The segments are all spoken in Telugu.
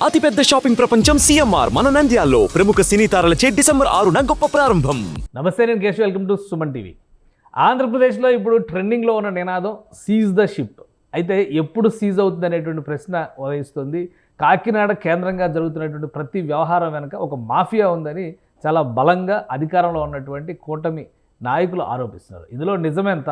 అతిపెద్ద షాపింగ్ ప్రపంచం సిఎంఆర్ మన నంద్యాలలో ప్రముఖ సినీ తారలచే డిసెంబర్ 6న గొప్ప ప్రారంభం. నమస్తే, నేను Keshav. Welcome to Suman TV. ఆంధ్రప్రదేశ్లో ఇప్పుడు ట్రెండింగ్లో ఉన్న నినాదం సీజ్ ద షిప్. అయితే ఎప్పుడు సీజ్ అవుతుంది అనేటువంటి ప్రశ్న ఉదయిస్తుంది. కాకినాడ కేంద్రంగా జరుగుతున్నటువంటి ప్రతి వ్యవహారం వెనుక ఒక మాఫియా ఉందని చాలా బలంగా అధికారంలో ఉన్నటువంటి కూటమి నాయకులు ఆరోపిస్తున్నారు. ఇందులో నిజమెంత,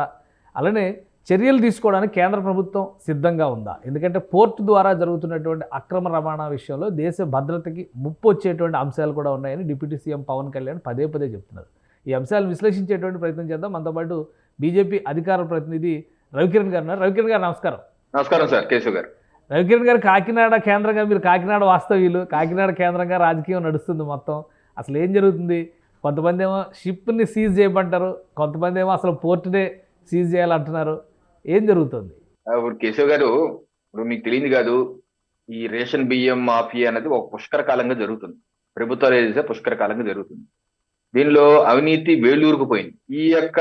అలానే చర్యలు తీసుకోవడానికి కేంద్ర ప్రభుత్వం సిద్ధంగా ఉందా? ఎందుకంటే పోర్టు ద్వారా జరుగుతున్నటువంటి అక్రమ రవాణా విషయంలో దేశ భద్రతకి ముప్పు వచ్చేటువంటి అంశాలు కూడా ఉన్నాయని డిప్యూటీ సీఎం పవన్ కళ్యాణ్ పదే పదే చెప్తున్నారు. ఈ అంశాలను విశ్లేషించేటువంటి ప్రయత్నం చేద్దాం. మనతో పాటు బీజేపీ అధికార ప్రతినిధి రవికిరణ్ గారు ఉన్నారు. రవికిరణ్ గారు నమస్కారం. నమస్కారం సార్, కేశవ్ గారు. రవికిరణ్ గారు, కాకినాడ కేంద్రంగా, మీరు కాకినాడ వాస్తవ్యులు, కాకినాడ కేంద్రంగా రాజకీయం నడుస్తుంది మొత్తం. అసలు ఏం జరుగుతుంది? కొంతమంది ఏమో షిప్ని సీజ్ చేయమంటారు, కొంతమంది ఏమో అసలు పోర్టునే సీజ్ చేయాలంటున్నారు. ఏం జరుగుతుంది? ఇప్పుడు కేశవ్ గారు, ఇప్పుడు మీకు తెలియదు కాదు, ఈ రేషన్ బియ్యం మాఫియా అనేది ఒక పుష్కర కాలంగా జరుగుతుంది. ప్రభుత్వాలు ఏదైతే పుష్కర కాలంగా జరుగుతుంది. దీనిలో అవినీతి వేళ్ళూరుకుపోయింది. ఈ యొక్క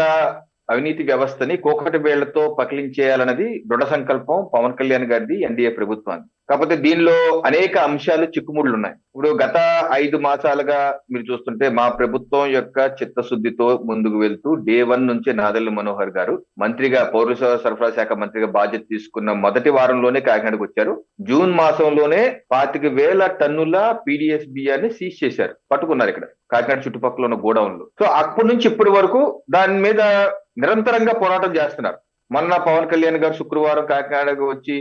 అవినీతి వ్యవస్థని కోకటి వేళ్లతో పకిలించేయాలన్నది దృఢ సంకల్పం పవన్ కళ్యాణ్ గారిది, ఎన్డీఏ ప్రభుత్వాన్ని. కాకపోతే దీనిలో అనేక అంశాలు చిక్కుముళ్ళు ఉన్నాయి. ఇప్పుడు గత 5 మాసాలుగా మీరు చూస్తుంటే మా ప్రభుత్వం యొక్క చిత్తశుద్ధితో ముందుకు వెళ్తూ డే 1 నుంచి నాదెళ్ల మనోహర్ గారు మంత్రిగా, పౌర సరఫరా శాఖ మంత్రిగా బాధ్యత తీసుకున్న మొదటి వారంలోనే కాకినాడకు వచ్చారు. జూన్ మాసంలోనే 25,000 టన్నుల పీడిఎస్ బియ్యాన్ని సీజ్ చేశారు, పట్టుకున్నారు ఇక్కడ కాకినాడ చుట్టుపక్కల ఉన్న గోడౌన్లు. సో అప్పటి నుంచి ఇప్పటి వరకు దాని మీద నిరంతరంగా పోరాటం చేస్తున్నారు. మొన్న పవన్ కళ్యాణ్ గారు శుక్రవారం కాకినాడకు వచ్చి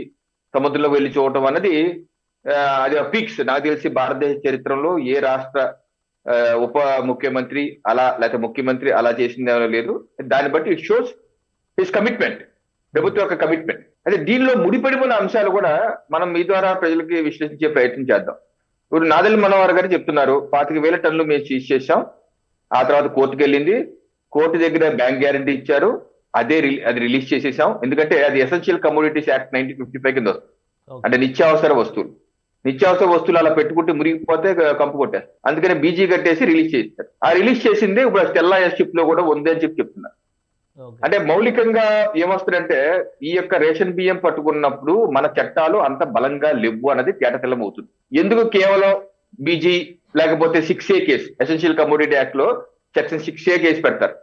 సముద్రంలో వెళ్లి చూడటం అన్నది అది పీక్స్. నాకు తెలిసి భారతదేశ చరిత్రలో ఏ రాష్ట్ర ఉప ముఖ్యమంత్రి అలా, లేకపోతే ముఖ్యమంత్రి అలా చేసింది లేదు. దాన్ని బట్టి ఇట్ షోస్ హిస్ కమిట్మెంట్, ప్రభుత్వం యొక్క కమిట్మెంట్. అయితే దీనిలో ముడిపడి ఉన్న అంశాలు కూడా మనం మీ ద్వారా ప్రజలకి విశ్లేషించే ప్రయత్నం చేద్దాం. ఇప్పుడు నాదెళ్ల మనోహర్ గారు చెప్తున్నారు 25,000 టన్నులు మేము సీజ్ చేశాం. ఆ తర్వాత కోర్టుకు వెళ్ళింది, కోర్టు దగ్గర బ్యాంక్ గ్యారంటీ ఇచ్చారు, అది రిలీజ్ చేసేసాం. ఎందుకంటే అది ఎసెన్షియల్ కమోడిటీస్ యాక్ట్ 1955 కింద వస్తుంది. అంటే నిత్యావసర వస్తువులు అలా పెట్టుకుంటే మురిగిపోతే కంపు కొట్టేస్తారు. అందుకని బీజీ కట్టేసి రిలీజ్ చేస్తారు. ఆ రిలీజ్ చేసిందే ఇప్పుడు స్టెల్లా షిప్ లో కూడా ఉంది అని చెప్తున్నారు. అంటే మౌలికంగా ఏమొస్తుందంటే ఈ యొక్క రేషన్ బియ్యం పట్టుకున్నప్పుడు మన చట్టాలు అంత బలంగా లేవు అన్నది తేటతెల్లం అవుతుంది. ఎందుకు కేవలం బీజీ లేకపోతే 6A case, essential commodity act లో సెక్షన్ 6A కేసు పెడతారు.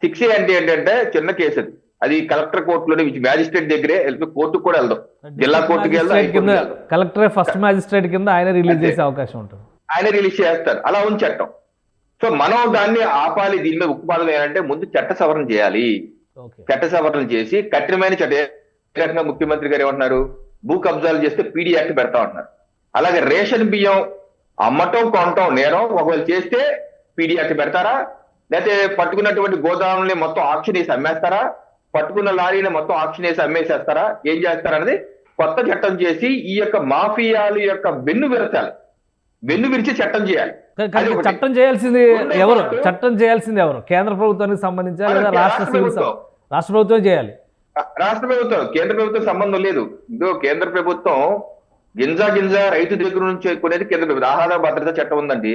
6A అంటే ఏంటంటే చిన్న కేసు, అది కలెక్టర్ కోర్టులోనే, మ్యాజిస్ట్రేట్ దగ్గరే వెళ్తే కోర్టుకు కూడా వెళ్దాం, జిల్లా కోర్టుకి వెళ్దాం. కలెక్టర్ ఫస్ట్ మ్యాజిస్ట్రేట్ కింద ఆయన రిలీజ్ చేసే అవకాశం ఉంటుంది. ఆయన రిలీజ్ చేస్తారు. అలా ఉంది చట్టం. సో మనం దాన్ని ఆపాలి. దీని మీద ఉక్కుపాదం ఏంటంటే ముందు చట్ట సవరణ చేయాలి. చట్ట సవరణ చేసి కఠినమైన చట్ట, ముఖ్యమంత్రి గారు ఏమంటున్నారు, భూ కబ్జాలు చేస్తే పీడీ యాక్ట్ పెడతా ఉంటున్నారు. అలాగే రేషన్ బియ్యం అమ్మటం కొనటం నేరం, ఒకవేళ చేస్తే పీడీ యాక్ట్ పెడతారా? లేకపోతే పట్టుకున్నటువంటి గోదాముల్ని మొత్తం ఆక్షన్ వేసి అమ్మేస్తారా? పట్టుకున్న లారీని మొత్తం ఆక్షన్ వేసి అమ్మేసేస్తారా? ఏం చేస్తారన్నది కొత్త చట్టం చేసి ఈ యొక్క మాఫియాల యొక్క వెన్ను విరిచి చట్టం చేయాలి. చట్టం చేయాల్సింది ఎవరు? కేంద్ర ప్రభుత్వానికి సంబంధించి లేదా రాష్ట్ర ప్రభుత్వం చేయాలి? రాష్ట్ర ప్రభుత్వం, కేంద్ర ప్రభుత్వం సంబంధం లేదు. ఇదో కేంద్ర ప్రభుత్వం గింజ రైతు దగ్గర నుంచి కొనేది కేంద్ర ప్రభుత్వం. ఆహార భద్రత చట్టం ఉందండి,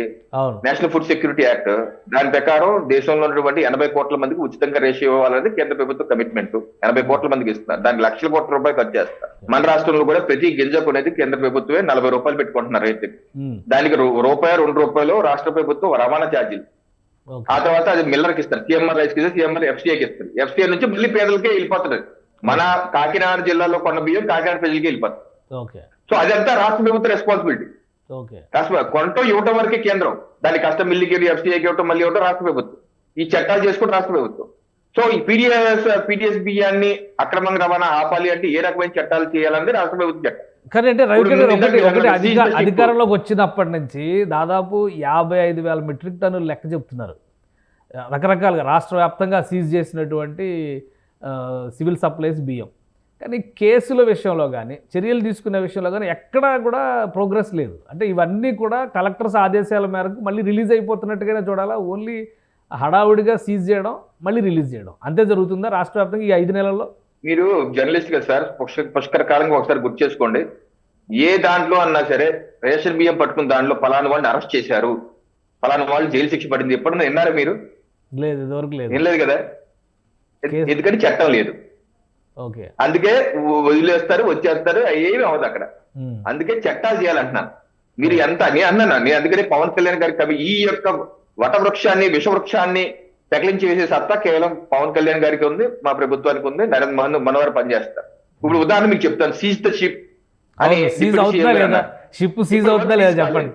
నేషనల్ ఫుడ్ సెక్యూరిటీ యాక్ట్. దాని ప్రకారం దేశంలో ఉన్నటువంటి 80 కోట్ల మందికి ఉచితంగా రేషన్ ఇవ్వాలనేది కేంద్ర ప్రభుత్వం కమిట్మెంట్. 80 కోట్ల మందికి ఇస్తున్నారు, దానికి లక్షల కోట్ల రూపాయలు ఖర్చు చేస్తారు. మన రాష్ట్రంలో కూడా ప్రతి గింజ కొనేది కేంద్ర ప్రభుత్వమే 40 రూపాయలు పెట్టుకుంటున్నారు రైతుకి. దానికి రూపాయి 2 రూపాయలు రాష్ట్ర ప్రభుత్వం రవాణా ఛార్జీలు. ఆ తర్వాత అది మిల్లర్కి ఇస్తారు, సిఎంఆర్ రైస్కి ఇస్తారు, సిఎంఆర్ FCAకి ఇస్తారు. FCA నుంచి మళ్ళీ పేదలకే వెళ్ళిపోతుంది. మన కాకినాడ జిల్లాలో కొన్న బియ్యం కాకినాడ ప్రజలకి వెళ్ళిపోతుంది. సో అదంతా రాష్ట్ర ప్రభుత్వ రెస్పాన్సిబిలిటీ. కొనటం ఇవ్వటం వరకే కేంద్రం, దాని కష్టం మిల్లికి FCAకి ఇవ్వటం, మళ్ళీ ఇవ్వటం రాష్ట్ర ప్రభుత్వం. ఈ చట్టాలు చేసుకోవడం రాష్ట్ర ప్రభుత్వం. సో ఈ పీడిఎస్ బియ్యాన్ని అక్రమంగా రవాణా ఆపాలి అంటే ఏ రకమైన చట్టాలు చేయాలన్నది రాష్ట్ర ప్రభుత్వం చట్టం. కానీ అంటే అధికారంలోకి వచ్చినప్పటి నుంచి దాదాపు 55,000 మెట్రిక్ టన్నులు లెక్క చెప్తున్నారు. రకరకాలుగా రాష్ట్ర వ్యాప్తంగా సీజ్ చేసినటువంటి సివిల్ సప్లైస్ బియ్యం. కానీ కేసుల విషయంలో కానీ, చర్యలు తీసుకునే విషయంలో కానీ ఎక్కడా కూడా ప్రోగ్రెస్ లేదు. అంటే ఇవన్నీ కూడా కలెక్టర్స్ ఆదేశాల మేరకు మళ్ళీ రిలీజ్ అయిపోతున్నట్టుగానే చూడాలా? ఓన్లీ హడావుడిగా సీజ్ చేయడం, మళ్ళీ రిలీజ్ చేయడం, అంతే జరుగుతుందా రాష్ట్ర వ్యాప్తంగా ఈ 5 నెలల్లో? మీరు జర్నలిస్ట్ కదా సార్, పుష్కర కాలంగా ఒకసారి గుర్తు చేసుకోండి. ఏ దాంట్లో అన్నా సరే రేషన్ బియ్యం పట్టుకున్న దాంట్లో పలానా వాళ్ళని అరెస్ట్ చేశారు, పలానా వాళ్ళు జైలు శిక్ష పడింది, ఎప్పుడన్నా విన్నారా మీరు? లేదు, ఇదివరకు లేదు. ఏం లేదు కదా, ఎందుకంటే చట్టం లేదు. అందుకే వదిలేస్తారు, వచ్చేస్తారు, ఏమి అవ్వదు అక్కడ. అందుకే చట్టాలు చేయాలంటున్నాను. మీరు ఎంత నేను అన్నాను, నేను అందుకనే పవన్ కళ్యాణ్ గారి కవి ఈ యొక్క వటవృక్షాన్ని విషవృక్షాన్ని పెకలించి వేసే సత్తా కేవలం పవన్ కళ్యాణ్ గారికి ఉంది, మా ప్రభుత్వానికి ఉంది. నరేంద్ర మనోహర్ పనిచేస్తారు. ఇప్పుడు ఉదాహరణ మీకు చెప్తాను, సీజ్ ద షిప్ అని. సీజ్ అవుతుందా లేదా? షిప్ సీజ్ అవుతుందా లేదా చెప్పండి.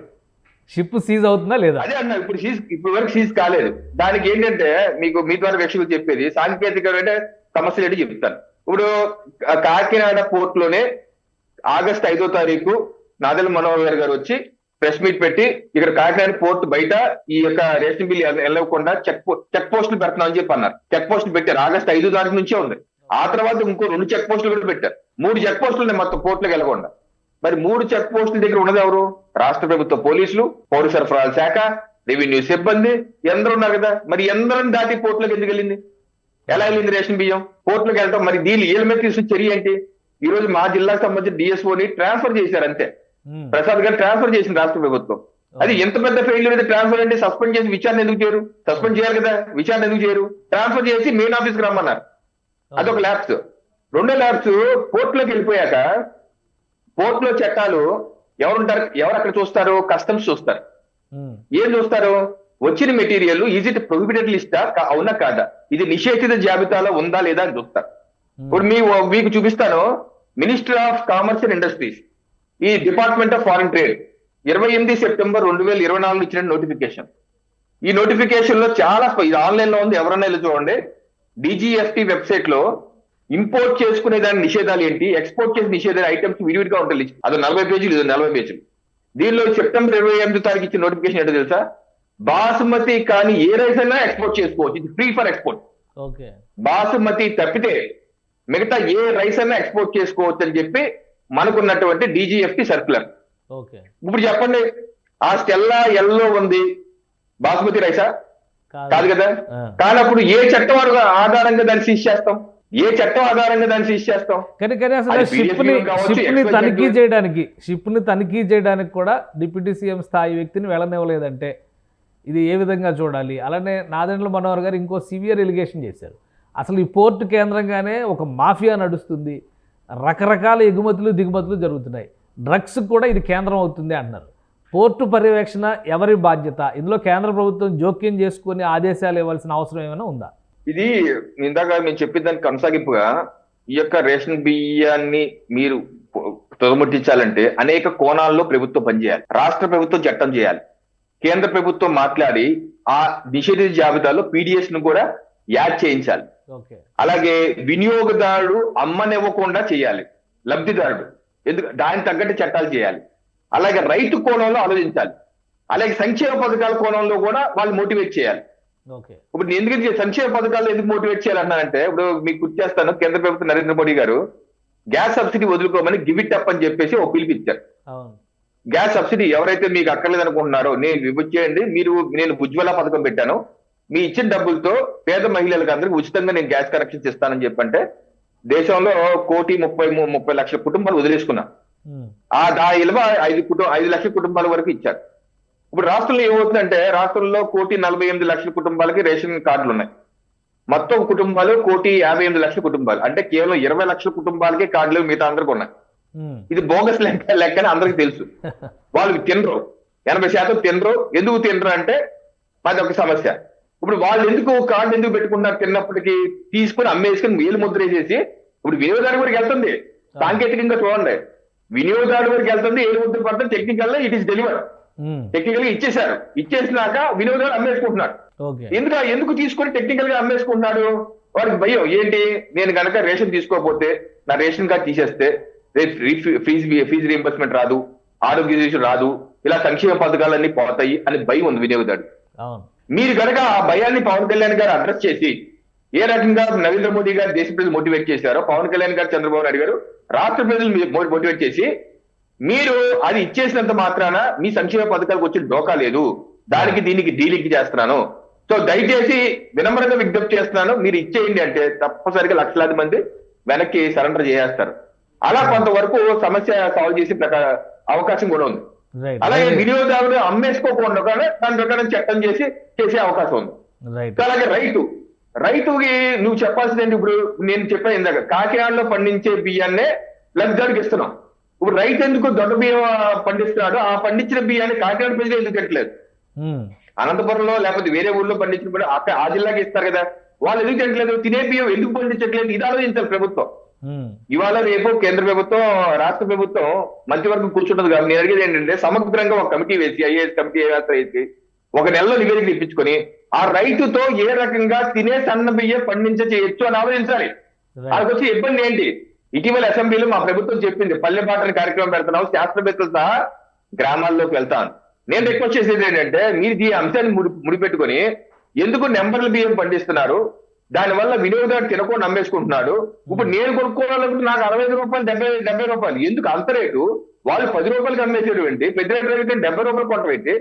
షిప్ సీజ్ అవుతుందా లేదా? అదే అన్న, ఇప్పుడు వరకు సీజ్ కాలేదు. దానికి ఏంటంటే మీకు మీ ద్వారా వీక్షకులు చెప్పేది సాంకేతికమైన సమస్యలు ఏంటి చెప్తాను. ఇప్పుడు కాకినాడ పోర్ట్ లోనే ఆగస్టు 5వ తారీఖు నాదెళ్ల మనోహర్ గారు వచ్చి ప్రెస్ మీట్ పెట్టి ఇక్కడ కాకినాడ పోర్ట్ బయట ఈ యొక్క రేషన్ బిల్ వెళ్ళకుండా చెక్ పోస్టులు పెడుతున్నామని చెప్పి అన్నారు. చెక్ పోస్టులు పెట్టారు. ఆగస్టు 5వ తారీఖు నుంచే ఉంది. ఆ తర్వాత ఇంకో 2 చెక్ పోస్టులు కూడా పెట్టారు. 3 చెక్ పోస్టులు ఉన్నాయి మొత్తం పోర్టులకు వెళ్ళకుండా. మరి 3 చెక్ పోస్టుల దగ్గర ఉన్నది ఎవరు? రాష్ట్ర ప్రభుత్వ పోలీసులు, పౌర సరఫరాల శాఖ, రెవెన్యూ సిబ్బంది ఎందరూ ఉన్నారు కదా. మరి ఎందరం దాటి పోర్టులకు ఎందుకు వెళ్ళింది? ఎలా వెళ్ళింది రేషన్ బియ్యం పోర్టులకు వెళ్ళటం? మరి వీళ్ళ మీద తీసుకున్న చర్య ఏంటి? ఈ రోజు మా జిల్లాకు సంబంధించిన డిఎస్ఓని ట్రాన్స్ఫర్ చేశారు అంతే. ప్రసాద్ గారు ట్రాన్స్ఫర్ చేసింది రాష్ట్ర ప్రభుత్వం. అది ఎంత పెద్ద ఫెయిల్యూర్ అయితే ట్రాన్స్ఫర్ అంటే సస్పెండ్ చేసి విచారణ ఎందుకు చేయరు? సస్పెండ్ చేయాలి కదా, విచారణ ఎందుకు చేయరు? ట్రాన్స్ఫర్ చేసి మెయిన్ ఆఫీస్కి రమ్మన్నారు. అదొక ల్యాబ్స్. రెండో ల్యాబ్స్ పోర్టులోకి వెళ్ళిపోయాక పోర్టులో చట్టాలు ఎవరు అక్కడ చూస్తారు? కస్టమ్స్ చూస్తారు. ఏం చూస్తారు? వచ్చిన మెటీరియల్ ఈజ్ ఇట్ ప్రొహిబిటెడ్ లిస్టా, అవునా కాదా, ఇది నిషేధిత జాబితాలో ఉందా లేదా అని చూస్తారు. ఇప్పుడు మీకు చూపిస్తాను. Minister of commerce and industries, ఈ department of foreign trade 28 September 2024 ఇచ్చిన నోటిఫికేషన్. ఈ నోటిఫికేషన్ లో చాలా ఇది ఆన్లైన్ లో ఉంది, ఎవరన్నా వెళ్ళి చూడండి. డిజిఎఫ్టి వెబ్సైట్ లో ఇంపోర్ట్ చేసుకునే దాని నిషేధాలు ఏంటి, ఎక్స్పోర్ట్ చేసిన నిషేధాలు ఐటమ్స్ విడివిడిగా ఉంటుంది. అది 40 పేజీలు, ఇది 40 పేజీలు. దీనిలో సెప్టెంబర్ 28వ తారీఖు ఇచ్చిన నోటిఫికేషన్ ఏంటో తెలుసా? బాసుమతి కానీ ఏ రైస్ అయినా ఎక్స్పోర్ట్ చేసుకోవచ్చు, ఇది ఫ్రీ ఫర్ ఎక్స్పోర్ట్. బాసుమతి తప్పితే మిగతా ఏ రైస్ అయినా ఎక్స్పోర్ట్ చేసుకోవచ్చు అని చెప్పి మనకున్నటువంటి డిజిఎఫ్టి సర్క్యులర్. ఇప్పుడు చెప్పండి, ఆ స్టెల్లా ఎల్లో ఉంది బాసుమతి రైసా? కాదు కదా. కానప్పుడు ఏ చట్టం ఆధారంగా దాన్ని సీజ్ చేస్తాం? ఏ చట్టం ఆధారంగా దాన్ని సీజ్ చేస్తాం? కానీ అసలు షిప్ ని తనిఖీ చేయడానికి కూడా డిప్యూటీ సీఎం స్థాయి వ్యక్తిని వెళ్ళనివ్వలేదంటే ఇది ఏ విధంగా చూడాలి? అలానే నాదెండ్ల మనోహర్ గారు ఇంకో సివియర్ ఎలిగేషన్ చేశారు. అసలు ఈ పోర్టు కేంద్రంగానే ఒక మాఫియా నడుస్తుంది, రకరకాల ఎగుమతులు దిగుమతులు జరుగుతున్నాయి, డ్రగ్స్ కూడా ఇది కేంద్రం అవుతుంది అంటున్నారు. పోర్టు పర్యవేక్షణ ఎవరి బాధ్యత? ఇందులో కేంద్ర ప్రభుత్వం జోక్యం చేసుకుని ఆదేశాలు ఇవ్వాల్సిన అవసరం ఏమైనా ఉందా? ఇది ఇందాక మేము చెప్పిన దానికి కొనసాగింపుగా ఈ యొక్క రేషన్ బియ్యాన్ని మీరు తొలముట్టించాలంటే అనేక కోణాల్లో ప్రభుత్వం పనిచేయాలి. రాష్ట్ర ప్రభుత్వం చట్టం చేయాలి, కేంద్ర ప్రభుత్వం మాట్లాడి ఆ నిషేధిత జాబితాలో పీడిఎస్ ను కూడా యాడ్ చేయించాలి. అలాగే వినియోగదారుడు అమ్మనివ్వకుండా చేయాలి, లబ్ధిదారుడు ఎందుకు దానికి తగ్గట్టు చట్టాలు చేయాలి. అలాగే రైతు కోణంలో ఆలోచించాలి. అలాగే సంక్షేమ పథకాల కోణంలో కూడా వాళ్ళు మోటివేట్ చేయాలి. ఇప్పుడు నేను ఎందుకంటే సంక్షేమ పథకాలు ఎందుకు మోటివేట్ చేయాలన్నానంటే, ఇప్పుడు మీకు గుర్తు చేస్తాను, కేంద్ర ప్రభుత్వం నరేంద్ర మోడీ గారు గ్యాస్ సబ్సిడీ వదులుకోమని గివ్ ఇట్ అప్ అని చెప్పేసి ఒక పిలిపించారు. గ్యాస్ సబ్సిడీ ఎవరైతే మీకు అక్కర్లేదు అనుకుంటున్నారో నేను విభజించేయండి, నేను ఉజ్వల పథకం పెట్టాను, మీ ఇచ్చిన డబ్బులతో పేద మహిళలకు అందరికి ఉచితంగా నేను గ్యాస్ కనెక్షన్స్ ఇస్తానని చెప్పంటే దేశంలో 1,30,30,00,000 కుటుంబాలు వదిలేసుకున్నా. ఆ ఇలువ 5 లక్షల కుటుంబాల వరకు ఇచ్చారు. ఇప్పుడు రాష్ట్రంలో ఏమవుతుందంటే, రాష్ట్రంలో 1,48,00,000 కుటుంబాలకి రేషన్ కార్డులు ఉన్నాయి. మొత్తం కుటుంబాలు 1,58,00,000 కుటుంబాలు, అంటే కేవలం 20 లక్షల కుటుంబాలకి కార్డులు మిగతా అందరికి ఉన్నాయి. ఇది బోగస్ లెక్కని అందరికి తెలుసు. వాళ్ళు తినరు, 80% తినరు. ఎందుకు తినరు అంటే అది ఒక సమస్య. ఇప్పుడు వాళ్ళు కార్డు ఎందుకు పెట్టుకుంటారు? తిన్నప్పటికీ తీసుకుని అమ్మేసుకుని వేలు ముద్ర వేసేసి ఇప్పుడు వినియోగదారు వరకు వెళ్తుంది. సాంకేతికంగా చూడండి, వినియోగదారు వరకు వెళ్తుంది, ఏలు ముద్ర పడుతుంది. టెక్నికల్ గా ఇట్ ఈస్ డెలివర్, టెక్నికల్ గా ఇచ్చేసారు. ఇచ్చేసినాక వినియోగదారు అమ్మేసుకుంటున్నారు. ఎందుకు తీసుకొని టెక్నికల్ గా అమ్మేసుకుంటున్నాడు? వారికి భయం ఏంటి? నేను కనుక రేషన్ తీసుకోకపోతే నా రేషన్ కార్డు తీసేస్తే ఫీజు రీయింబర్స్మెంట్ రాదు, ఆరోగ్య రాదు, ఇలా సంక్షేమ పథకాలన్నీ పోతాయి అని భయం ఉంది వినియోగదారు. మీరు కనుక ఆ భయాన్ని పవన్ కళ్యాణ్ గారు అడ్రస్ చేసి ఏ రకంగా నరేంద్ర మోడీ గారు దేశ ప్రజలు మోటివేట్ చేశారో, పవన్ కళ్యాణ్ గారు చంద్రబాబు నాయుడు గారు రాష్ట్ర ప్రజలు మోటివేట్ చేసి మీరు అది ఇచ్చేసినంత మాత్రాన మీ సంక్షేమ పథకాలకు వచ్చి డోకా లేదు, దానికి దీనికి డీలింక్ చేస్తున్నాను, సో దయచేసి వినమ్రంగా విజ్ఞప్తి చేస్తున్నాను, మీరు ఇచ్చేయండి అంటే తప్పనిసరిగా లక్షలాది మంది వెనక్కి సరెండర్ చేసేస్తారు. అలా కొంతవరకు సమస్య సాల్వ్ చేసే అవకాశం కూడా ఉంది. అలాగే వినియోగదారుడు అమ్మేసుకోకుండా దాని ప్రకారం చట్టం చేసే అవకాశం ఉంది. అలాగే రైతుకి నువ్వు చెప్పాల్సింది, ఇప్పుడు నేను చెప్పాను ఇందాక, కాకినాడలో పండించే బియ్యాన్నే లబ్ధిదారుకి ఇస్తున్నాం. ఇప్పుడు రైతు ఎందుకు దొడ్డ బియ్యం పండిస్తున్నాడు, ఆ పండించిన బియ్యాన్ని కాకినాడ ప్రజలు ఎందుకు తింటలేదు? ఉమ్, అనంతపురంలో లేకపోతే వేరే ఊళ్ళో పండించిన బియ్యం అక్కడ ఆ జిల్లాకి ఇస్తారు కదా, వాళ్ళు ఎందుకు తింటలేదు? తినే బియ్యం ఎందుకు పండించట్లేదు? ఇది ఆలోచించాలి ప్రభుత్వం. ఉమ్, ఇవాళ రేపు కేంద్ర ప్రభుత్వం, రాష్ట్ర ప్రభుత్వం మంత్రివర్గం కూర్చుంటది కాబట్టి నేను అడిగేది ఏంటంటే, సమగ్రంగా ఒక కమిటీ వేసి, ఐఏఎస్ కమిటీ వేసి ఒక నెలలో నివేదిక ఇప్పించుకొని ఆ రైతుతో ఏ రకంగా తినే సన్న బియ్యం చేయొచ్చు అని ఆలోచించాలి. రైట్. వాళ్ళకి వచ్చే ఇబ్బంది ఏంటి? ఇటీవల అసెంబ్లీలో మా ప్రభుత్వం చెప్పింది, పల్లె బాటని కార్యక్రమం పెడుతున్నాం, శాస్త్రవేత్తలు సహా గ్రామాల్లోకి వెళ్తాను. నేను రిక్వెస్ట్ చేసేది ఏంటంటే, మీరు ఈ అంశాన్ని ముడిపెట్టుకొని ఎందుకు నెంబర్ల బియ్యం పండిస్తున్నారు, దానివల్ల వినియోగదారు తినకుండా అమ్మేసుకుంటున్నాడు. ఇప్పుడు నేను కొనుక్కోవాలనుకుంటే నాకు 65 రూపాయలు, 70 రూపాయలు ఎందుకు అంత రేటు? వాళ్ళు 10 రూపాయలకి అమ్మేసేది ఏంటి? పెద్ద రేటు అయితే 70 రూపాయలు కొట్టడం ఏంటి?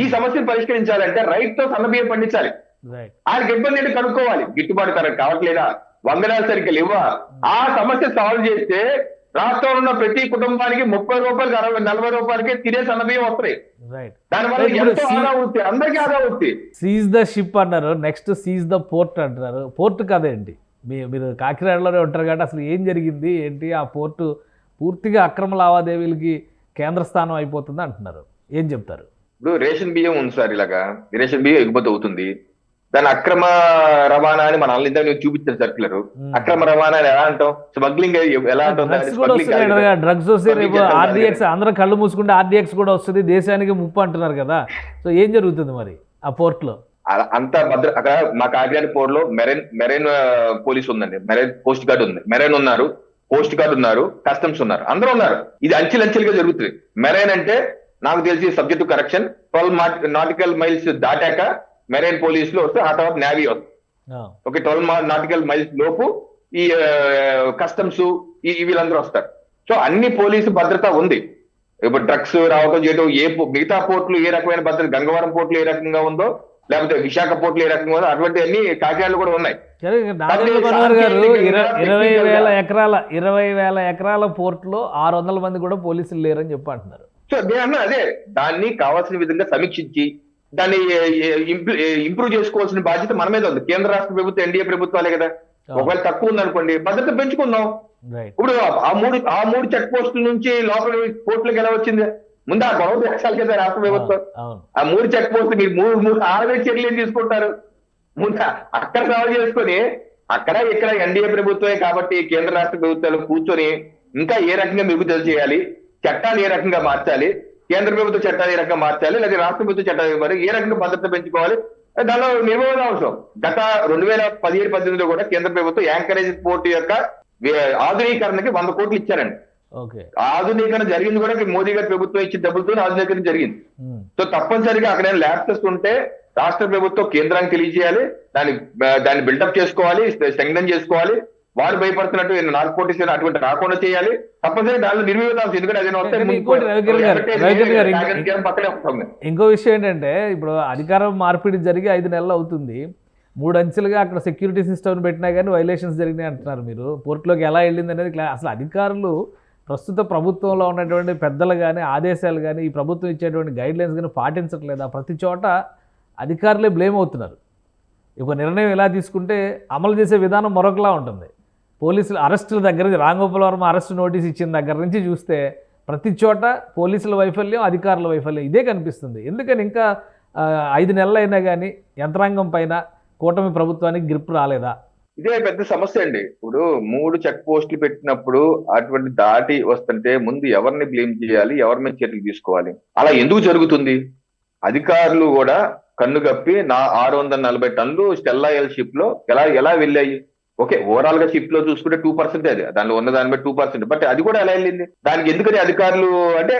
ఈ సమస్యను పరిష్కరించాలంటే రైతుతో సన్న బియ్యం పండించాలి. రైట్. ఆయనకి ఇబ్బంది ఏంటి కనుక్కోవాలి. గిట్టుబాటు ధర కావట్లేదా, వందనాలు సరిగ్గా లేవా? ఆ సమస్య సాల్వ్ చేస్తే రాష్ట్రంలో ఉన్న ప్రతి కుటుంబానికి 30 రూపాయలకి 40 రూపాయలకి తినే సన్న బియ్యం వస్తాయి. రైట్. దానివల్ల ఇప్పుడు ఎంతో ఆదా అవుతాయి, అందరికీ ఆదా అవుతాయి. సీజ్ ద షిప్ అన్నారు, నెక్స్ట్ సీజ్ ద పోర్ట్ అంటున్నారు. పోర్ట్ కదేంటి? మీరు కాకినాడలోనే ఉంటారు కాబట్టి అసలు ఏం జరిగింది ఏంటి? ఆ పోర్టు పూర్తిగా అక్రమ లావాదేవీలకి కేంద్ర స్థానం అయిపోతుంది అంటున్నారు. ఏం చెప్తారు? ఇప్పుడు రేషన్ బియ్యం ఉంది సార్, ఇలాగా రేషన్ బియ్యం ఎగుమతి అవుతుంది. దాని అక్రమ రవాణా అని మన ఇంత చూపించారు సర్క్యులర్. అక్రమ రవాణా అని ఎలా అంటాం? స్మగ్లింగ్ ఎలా అంటాం? డ్రగ్స్ వస్తే రేపు ఆర్డీఎక్స్, అందరం కళ్ళు మూసుకుంటే ఆర్డీఎక్స్ కూడా వస్తుంది, దేశానికి ముప్పు అంటున్నారు కదా. సో ఏం జరుగుతుంది మరి ఆ పోర్ట్ లో? అంత భద్ర అక్కడ మా కాకినాడ పోర్ట్ లో మెరైన్ పోలీస్ ఉందండి, మెరైన్ కోస్ట్ గార్డ్ ఉంది, మెరైన్ ఉన్నారు, కోస్ట్ గార్డ్ ఉన్నారు, కస్టమ్స్ ఉన్నారు, అందరూ ఉన్నారు. ఇది అంచెలంచెలుగా జరుగుతుంది. మెరైన్ అంటే నాకు తెలిసి subject to correction 12 nautical miles దాటాక మెరైన్ పోలీసులు వస్తే, ఆ తర్వాత నేవీ వస్తుంది. ఓకే, 12 నాటికల్ మైల్స్ లోపు ఈ కస్టమ్స్ వీళ్ళందరూ వస్తారు. సో అన్ని పోలీసు భద్రత ఉంది. ఇప్పుడు డ్రగ్స్ రావడం చేయడం, మిగతా పోర్టులు ఏ రకమైన భద్రత, గంగవరం పోర్టులు ఏ రకంగా ఉందో, లేకపోతే విశాఖ పోర్టులు ఏ రకంగా ఉందో, అటువంటి అన్ని కాకినాడలో కూడా ఉన్నాయి. నాగేంద్ర మనోహర్ గారు 20,000 ఎకరాల పోర్టులో 600 మంది కూడా పోలీసులు లేరని చెప్పి అంటున్నారు. సో నేను అన్నా అదే, దాన్ని కావాల్సిన విధంగా సమీక్షించి దాన్ని ఇంప్రూవ్ చేసుకోవాల్సిన బాధ్యత మన మీద ఉంది. కేంద్ర రాష్ట్ర ప్రభుత్వం, ఎన్డీఏ ప్రభుత్వాలే కదా. ఒకవేళ తక్కువ ఉందనుకోండి, భద్రత పెంచుకుందాం. ఇప్పుడు ఆ మూడు చెక్ పోస్టుల నుంచి లోపల పోర్టులకు ఎలా వచ్చింది? ముందు ఆ గొడవ దేశాలు కదా రాష్ట్ర ప్రభుత్వం. ఆ 3 చెక్ పోస్టులు మీరు మూడు ఆర్వేట్ చర్యలు ఏం తీసుకుంటారు? ముందు అక్కడ సాల్వ్ చేసుకొని, అక్కడ ఇక్కడ ఎన్డీఏ ప్రభుత్వమే కాబట్టి కేంద్ర రాష్ట్ర ప్రభుత్వాలు కూర్చొని ఇంకా ఏ రకంగా మెరుగుదల చేయాలి, చట్టాలు ఏ రకంగా మార్చాలి, కేంద్ర ప్రభుత్వ చట్టాలు ఏ రకంగా మార్చాలి, లేదా రాష్ట్ర ప్రభుత్వ చట్టాలు ఏ రకంగా భద్రత పెంచుకోవాలి, దానిలో నిర్వహణ అవసరం. గత 2017-18లో కూడా కేంద్ర ప్రభుత్వం యాంకరేజ్ పోర్ట్ యొక్క ఆధునీకరణకి 100 కోట్లు ఇచ్చారండి. ఆధునీకరణ జరిగింది కూడా మోదీ గారి ప్రభుత్వం ఇచ్చిన డబ్బులతో ఆధునీకరణ జరిగింది. సో తప్పనిసరిగా అక్కడ ల్యాబ్సెస్ ఉంటే రాష్ట్ర ప్రభుత్వం కేంద్రానికి తెలియజేయాలి, దాన్ని బిల్డప్ చేసుకోవాలి, స్ట్రెంగ్థెన్ చేసుకోవాలి. వారు భయపడుతున్నట్టు నార్కోటిక్స్ అటువంటి రాకుండా చేయాలి. తప్పనిసరిగా దానిలో నిర్వివాదాలు, ఎందుకంటే ఇంకో విషయం ఏంటంటే, ఇప్పుడు అధికారం మార్పిడి జరిగి 5 నెలలు అవుతుంది. 3 అంచెలుగా అక్కడ సెక్యూరిటీ సిస్టమ్ పెట్టినా కానీ వైలేషన్స్ జరిగినాయి అంటున్నారు. మీరు పోర్టులోకి ఎలా వెళ్ళింది అనేది అసలు అధికారులు, ప్రస్తుత ప్రభుత్వంలో ఉన్నటువంటి పెద్దలు కానీ, ఆదేశాలు కానీ, ఈ ప్రభుత్వం ఇచ్చేటువంటి గైడ్లైన్స్ కానీ పాటించట్లేదా? ప్రతి చోట అధికారులే బ్లేమ్ అవుతున్నారు. ఒక నిర్ణయం ఎలా తీసుకుంటే అమలు చేసే విధానం మరొకలా ఉంటుంది. పోలీసులు అరెస్టుల దగ్గర నుంచి, రాంగోపాల్ వర్మ అరెస్ట్ నోటీస్ ఇచ్చిన దగ్గర నుంచి చూస్తే ప్రతి చోట పోలీసుల వైఫల్యం, అధికారుల వైఫల్యం ఇదే కనిపిస్తుంది. ఎందుకని ఇంకా 5 నెలలు అయినా కానీ యంత్రాంగం పైన కూటమి ప్రభుత్వానికి గ్రిప్ రాలేదా? ఇదే పెద్ద సమస్య అండి. ఇప్పుడు 3 చెక్ పోస్టులు పెట్టినప్పుడు అటువంటి దాటి వస్తుంటే ముందు ఎవరిని బ్లేమ్ చేయాలి, ఎవరి మీద చర్యలు తీసుకోవాలి? అలా ఎందుకు జరుగుతుంది? అధికారులు కూడా కన్ను కప్పి 640 టన్నులు స్టెల్లా ఎల్ షిప్ లో ఎలా వెళ్ళాయి? ఓకే, ఓవరాల్ గా షిప్ లో చూసుకుంటే 2% అది, దానిలో ఉన్న దాని బట్టి 2%. బట్ అది కూడా ఎలా వెళ్ళింది? దానికి ఎందుకని అధికారులు అంటే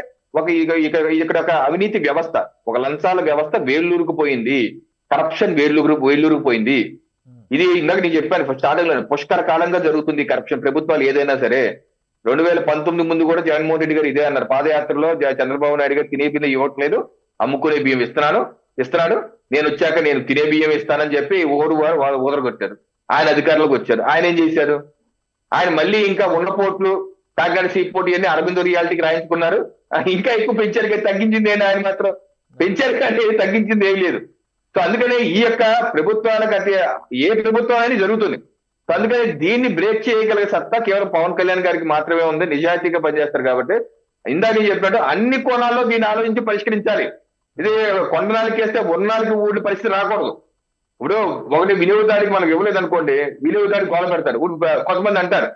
ఇక్కడ ఒక అవినీతి వ్యవస్థ, ఒక లంచాల వ్యవస్థ వేళ్ళూరుకు పోయింది, కరప్షన్ వేళ్ళూరుకు పోయింది. ఇది ఇందాక నేను చెప్పాను స్టార్టింగ్ లో, పుష్కర కాలంగా జరుగుతుంది కరప్షన్. ప్రభుత్వాలు ఏదైనా సరే 2019 ముందు కూడా జగన్మోహన్ రెడ్డి గారు ఇదే అన్నారు. పాదయాత్రలో చంద్రబాబు నాయుడు గారు తినే బియ్యం ఇవ్వట్లేదు, అమ్ముకునే బియ్యం ఇస్తున్నాడు, నేను వచ్చాక నేను తినే బియ్యం ఇస్తానని చెప్పి ఊదరగొట్టారు. ఆయన అధికారంలోకి వచ్చారు. ఆయన ఏం చేశారు? ఆయన మళ్ళీ ఇంకా ఉన్న పోర్టులు, కాకినాడ సీ పోర్ట్ ఇవన్నీ అరబిందో రియాలిటీకి రాయించుకున్నారు. ఇంకా ఎక్కువ పెంచారు కానీ తగ్గించింది ఏంటి? ఆయన మాత్రం పెంచారు కానీ తగ్గించింది ఏం లేదు. సో అందుకనే ఈ యొక్క ప్రభుత్వాలకు ఏ ప్రభుత్వం అనేది జరుగుతుంది. సో అందుకని దీన్ని బ్రేక్ చేయగలిగే సత్తా కేవలం పవన్ కళ్యాణ్ గారికి మాత్రమే ఉంది. నిజాయితీగా పనిచేస్తారు కాబట్టి ఇందాక చెప్పినట్టు అన్ని కోణాల్లో దీన్ని ఆలోచించి పరిష్కరించాలి. ఇది కొండనాలకి వేస్తే ఉన్ననాలకి ఊళ్ళ పరిస్థితి రాకూడదు. ఇప్పుడు ఒకటి వినియోగదారికి మనకు ఇవ్వలేదు అనుకోండి, వినియోగదారికి గోల పెడతారు. కొంతమంది అంటారు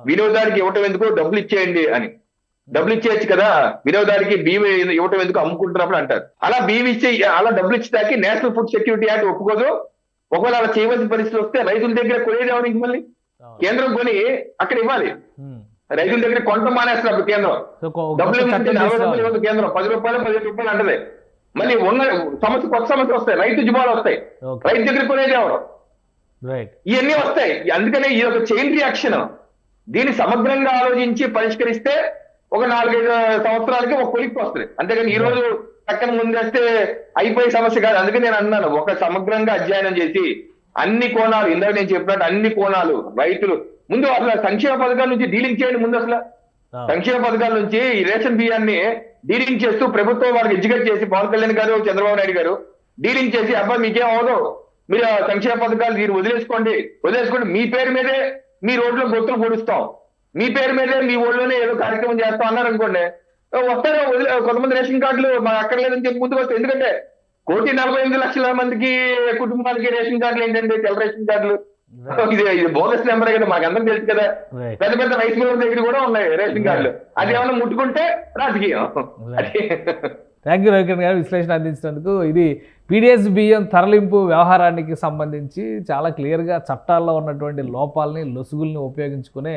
వినియోగదారికి ఇవ్వటం ఎందుకు, డబ్బులు ఇచ్చేయండి అని. డబ్బులు ఇచ్చేయచ్చు కదా, వినియోగదారికి బియ్యం ఇవ్వటం ఎందుకు అమ్ముకుంటున్నప్పుడు అంటారు. అలా బియ్యం ఇచ్చే అలా డబ్బులు ఇచ్చేదానికి నేషనల్ ఫుడ్ సెక్యూరిటీ యాక్ట్ ఒప్పుకోదు. ఒకవేళ అలా చేయవలసిన పరిస్థితి వస్తే రైతుల దగ్గర కొనేది ఎవరికి, మళ్ళీ కేంద్రం కొని అక్కడ ఇవ్వాలి. రైతుల దగ్గర కొంట మానేస్తారు కేంద్రం. డబ్బులు ఇవ్వదు కేంద్రం, 10 రూపాయలు 15 రూపాయలు అంటది. మళ్ళీ ఉన్న సమస్య కొత్త సమస్య వస్తాయి, రైతు జుబాలు వస్తాయి, రైతు దగ్గర కొనేది ఎవరు, ఇవన్నీ వస్తాయి. అందుకనే ఇది ఒక చైన్ రియాక్షన్. దీన్ని సమగ్రంగా ఆలోచించి పరిష్కరిస్తే ఒక 4-5 సంవత్సరాలకి ఒక కొలిక్కి వస్తుంది. అంతేగాని ఈ రోజు పక్కన ముందేస్తే అయిపోయే సమస్య కాదు. అందుకే నేను అన్నాను, ఒక సమగ్రంగా అధ్యయనం చేసి అన్ని కోణాలు, ఇందాక నేను చెప్పినట్టు అన్ని కోణాలు, రైతులు ముందు అసలు సంక్షేమ పథకాల నుంచి డీలింగ్ చేయండి. ముందు అసలు సంక్షేమ పథకాల నుంచి ఈ రేషన్ బియ్యాన్ని డీలింగ్ చేస్తూ ప్రభుత్వం వాళ్ళకి ఎడ్యుకేట్ చేసి, పవన్ కళ్యాణ్ గారు, చంద్రబాబు నాయుడు గారు డీలింగ్ చేసి, అబ్బాయి మీకేం అవదు, మీరు సంక్షేమ పథకాలు మీరు వదిలేసుకోండి, మీ పేరు మీదే మీ రోడ్లో గొంతులు పొడుస్తాం, మీ పేరు మీదే మీ ఊళ్ళోనే ఏదో కార్యక్రమం చేస్తాం అన్నారు అనుకోండి, వస్తారు. కొంతమంది రేషన్ కార్డులు మాకు అక్కర్లేదని చెప్పి ముందుకు వస్తాయి. ఎందుకంటే 1,48,00,000 మందికి కుటుంబాలకి రేషన్ కార్డులు ఏంటంటే తెల్ల రేషన్ కార్డులు. ఇది బోనస్ నెంబర్ కదా, మాకు అందరం తెలుసు కదా. పెద్ద పెద్ద రైస్ మిల్లర్ దగ్గర కూడా ఉన్నాయి రేషన్ కార్డులు. అది ఏమన్నా ముట్టుకుంటే రాజకీయం. థ్యాంక్ యూ రవికిరణ్ గారు విశ్లేషణ అందించినందుకు. ఇది పీడిఎస్ బియ్యం తరలింపు వ్యవహారానికి సంబంధించి చాలా క్లియర్గా చట్టాల్లో ఉన్నటువంటి లోపాలని, లొసుగుల్ని ఉపయోగించుకునే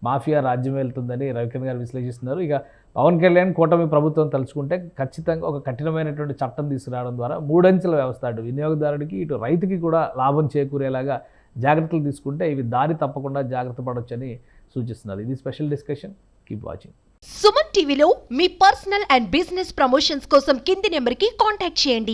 మాఫియా రాజ్యం వెళ్తుందని రవికిరణ్ గారు విశ్లేషిస్తున్నారు. ఇక పవన్ కళ్యాణ్ కూటమి ప్రభుత్వం తలుచుకుంటే ఖచ్చితంగా ఒక కఠినమైనటువంటి చట్టం తీసుకురావడం ద్వారా 3 అంచెల వ్యవస్థ, అటు వినియోగదారుడికి ఇటు రైతుకి కూడా లాభం చేకూరేలాగా జాగ్రత్తలు తీసుకుంటే ఇవి దారి తప్పకుండా జాగ్రత్త పడవచ్చని సూచిస్తున్నారు. ఇది special discussion. Keep watching. Suman టీవీలో మీ పర్సనల్ అండ్ బిజినెస్ ప్రమోషన్స్ కోసం కింది నెంబర్కి కాంటాక్ట్ చేయండి.